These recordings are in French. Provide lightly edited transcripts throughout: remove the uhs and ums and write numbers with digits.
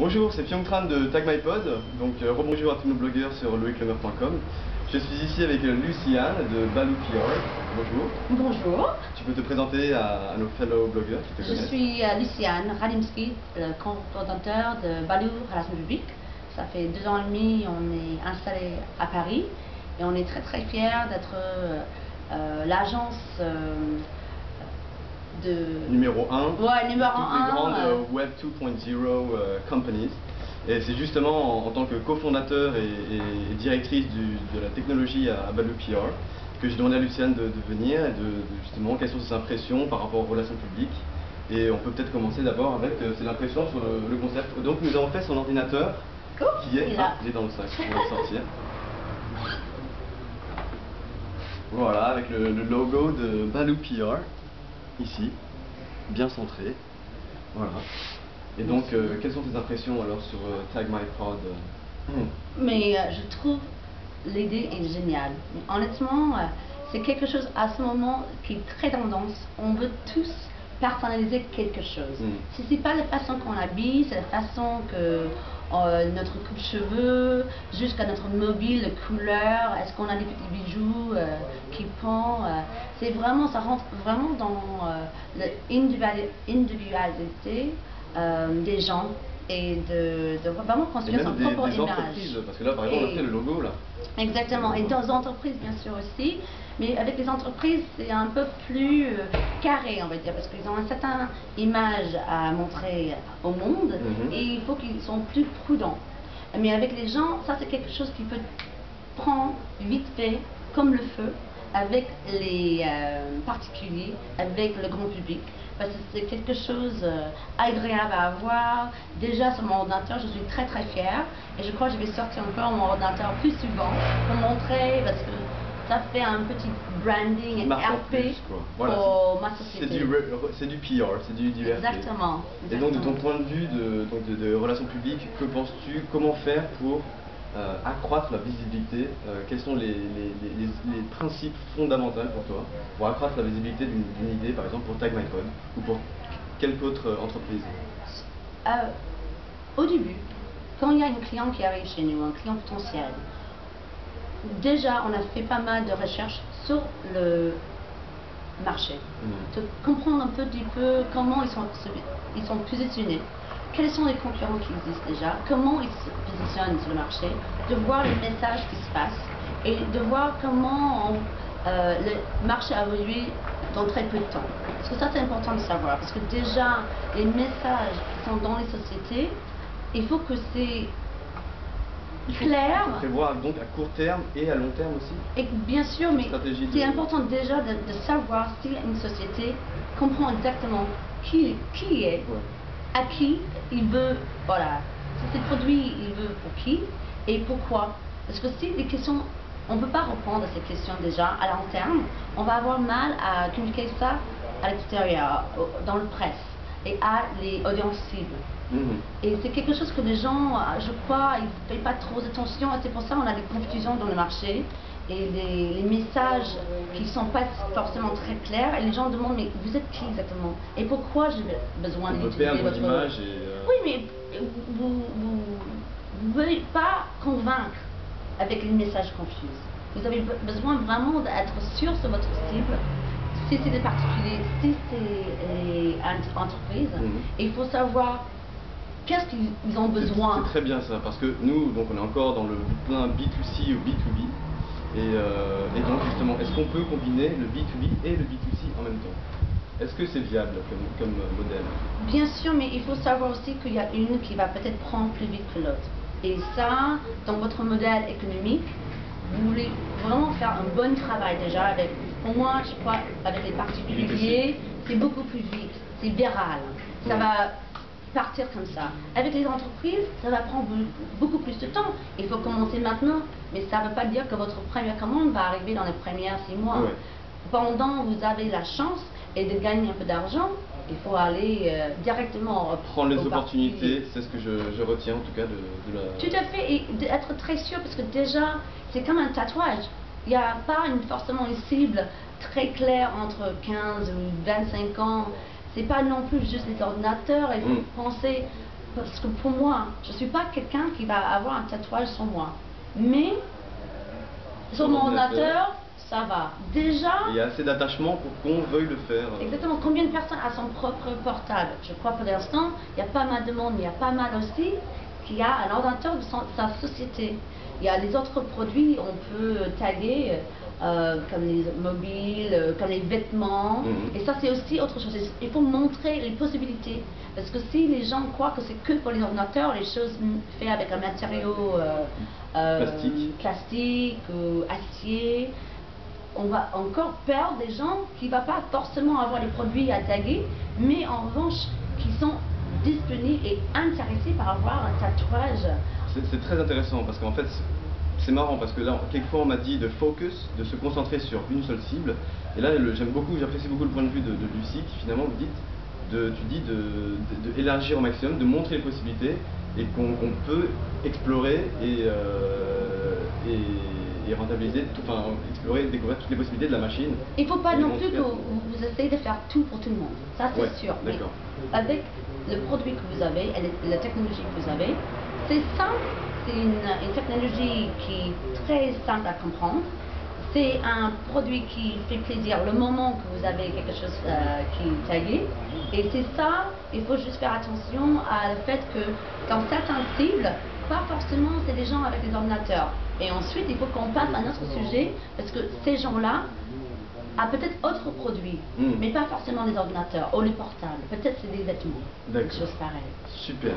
Bonjour, c'est Pyong Tran de TagMyPod. Donc rebonjour à tous nos blogueurs sur loiclemer.com. Je suis ici avec Luciane de Baloo PR. Bonjour. Bonjour. Tu peux te présenter à nos fellow blogueurs qui te connaissent? Je suis Luciane Radimski, le cofondateur de Baloo Relations Publiques. Ça fait 2 ans et demi, on est installé à Paris et on est très fiers d'être l'agence numéro 1 ouais, numéro des grandes Web 2.0 companies. Et c'est justement en tant que cofondateur et directrice de la technologie à Baloo PR que j'ai demandé à Luciane de venir et justement quelles sont ses impressions par rapport aux relations publiques. Et on peut peut-être commencer d'abord avec ses impressions sur le concept. Donc nous avons fait son ordinateur qui est, il est dans le sac, on va le sortir. Voilà, avec le logo de Baloo PR, ici, bien centré. Voilà. Et donc, quelles sont tes impressions alors sur TagMyPod? Mais je trouve l'idée est géniale. Mais honnêtement, c'est quelque chose à ce moment qui est très tendance. On veut tous personnaliser quelque chose. Si c'est pas la façon qu'on habille, c'est la façon que notre coupe-cheveux, jusqu'à notre mobile, les couleurs, est-ce qu'on a des petits bijoux qui pendent, c'est vraiment, ça rentre vraiment dans l'individualité des gens et de vraiment construire son propre image. Entreprises, parce que là par exemple on a fait le logo là. Exactement, et dans les entreprises bien sûr aussi, mais avec les entreprises c'est un peu plus carré on va dire, parce qu'ils ont une certaine image à montrer au monde et il faut qu'ils soient plus prudents. Mais avec les gens, ça c'est quelque chose qui peut prendre vite fait comme le feu avec les particuliers, avec le grand public, parce que c'est quelque chose agréable à avoir. Déjà sur mon ordinateur, je suis très fière et je crois que je vais sortir encore mon ordinateur plus souvent pour montrer, parce que ça fait un petit branding et RP voilà, pour ma société. C'est du PR, c'est du RP. Exactement. Et donc de ton point de vue de relations publiques, que penses-tu, comment faire pour accroître la visibilité, quels sont les principes fondamentaux pour toi pour accroître la visibilité d'une idée, par exemple pour TagMyPod ou pour quelque autre entreprise? Au début, quand il y a un client qui arrive chez nous, un client potentiel, déjà on a fait pas mal de recherches sur le marché, de comprendre un petit peu comment ils sont positionnés. Quels sont les concurrents qui existent déjà, comment ils se positionnent sur le marché, de voir les messages qui se passent et de voir comment le marché a évolué dans très peu de temps. Parce que ça c'est important de savoir, parce que déjà les messages qui sont dans les sociétés, il faut que c'est clair. Il faut prévoir donc à court terme et à long terme aussi. Et bien sûr, mais c'est important déjà de savoir si une société comprend exactement qui est, à qui il veut, voilà, si ces produits il veut pour qui et pourquoi. Parce que si les questions, on ne peut pas répondre à ces questions déjà à long terme, on va avoir mal à communiquer ça à l'extérieur, dans le presse et à les audiences cibles. Et c'est quelque chose que les gens, je crois, ils ne payent pas trop attention, et c'est pour ça qu'on a des confusions dans le marché et les messages qui ne sont pas forcément très clairs, et les gens demandent mais vous êtes qui exactement et pourquoi j'ai besoin d'utiliser votre image Oui, mais vous ne pouvez pas convaincre avec les messages confus. Vous avez besoin vraiment d'être sûr sur votre cible, si c'est des particuliers, si c'est les entreprises, et il faut savoir qu'est-ce qu'ils ont besoin. C'est très bien ça, parce que nous, donc on est encore dans le plein B2C ou B2B, et donc justement, est-ce qu'on peut combiner le B2B et le B2C en même temps? Est-ce que c'est viable comme modèle? Bien sûr, mais il faut savoir aussi qu'il y a une qui va peut-être prendre plus vite que l'autre. Et ça, dans votre modèle économique, vous voulez vraiment faire un bon travail déjà avec, pour moi, je crois, avec les particuliers, c'est beaucoup plus vite, c'est viral. Ça va partir comme ça. Avec les entreprises, ça va prendre beaucoup plus de temps. Il faut commencer maintenant, mais ça ne veut pas dire que votre première commande va arriver dans les premiers 6 mois. Pendant vous avez la chance et de gagner un peu d'argent, il faut aller directement prendre les opportunités, c'est ce que je retiens en tout cas de la... Tout à fait, et d'être très sûr, parce que déjà, c'est comme un tatouage. Il n'y a pas forcément une cible très claire entre 15 ou 25 ans. C'est pas non plus juste les ordinateurs, il faut penser parce que pour moi, je ne suis pas quelqu'un qui va avoir un tatouage sur moi. Mais sur mon ordinateur, ça va. Déjà... Il y a assez d'attachement pour qu'on veuille le faire. Exactement. Combien de personnes a son propre portable? Je crois pour l'instant, il y a pas mal de monde, mais il y a pas mal aussi qui a un ordinateur de sa société. Il y a les autres produits, on peut taguer comme les mobiles, comme les vêtements. Et ça, c'est aussi autre chose. Il faut montrer les possibilités. Parce que si les gens croient que c'est que pour les ordinateurs, les choses faites avec un matériau plastique ou acier, on va encore perdre des gens qui ne vont pas forcément avoir les produits à taguer, mais en revanche, qui sont disponibles et intéressés par avoir un tatouage. C'est très intéressant parce qu'en fait, c'est marrant parce que là, quelquefois on m'a dit de focus, de se concentrer sur une seule cible. Et là, j'apprécie beaucoup le point de vue de Lucie qui finalement vous dit d'élargir au maximum, de montrer les possibilités et qu'on peut explorer et rentabiliser, explorer, découvrir toutes les possibilités de la machine. Il ne faut pas non plus que vous essayez de faire tout pour tout le monde, ça c'est sûr. Mais avec le produit que vous avez et la technologie que vous avez, c'est simple, c'est une technologie qui est très simple à comprendre. C'est un produit qui fait plaisir le moment que vous avez quelque chose qui est tagué. Et c'est ça, il faut juste faire attention à le fait que dans certaines cibles, pas forcément c'est des gens avec des ordinateurs. Et ensuite, il faut qu'on passe à un autre sujet, parce que ces gens-là ont peut-être autres produits, mais pas forcément des ordinateurs ou les portables. Peut-être c'est des vêtements, des choses pareilles. Super.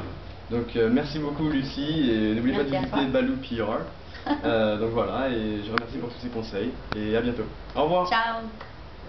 Donc merci beaucoup Lucie, et n'oubliez pas de visiter Baloo PR. Donc voilà, et je vous remercie pour tous ces conseils, et à bientôt. Au revoir. Ciao.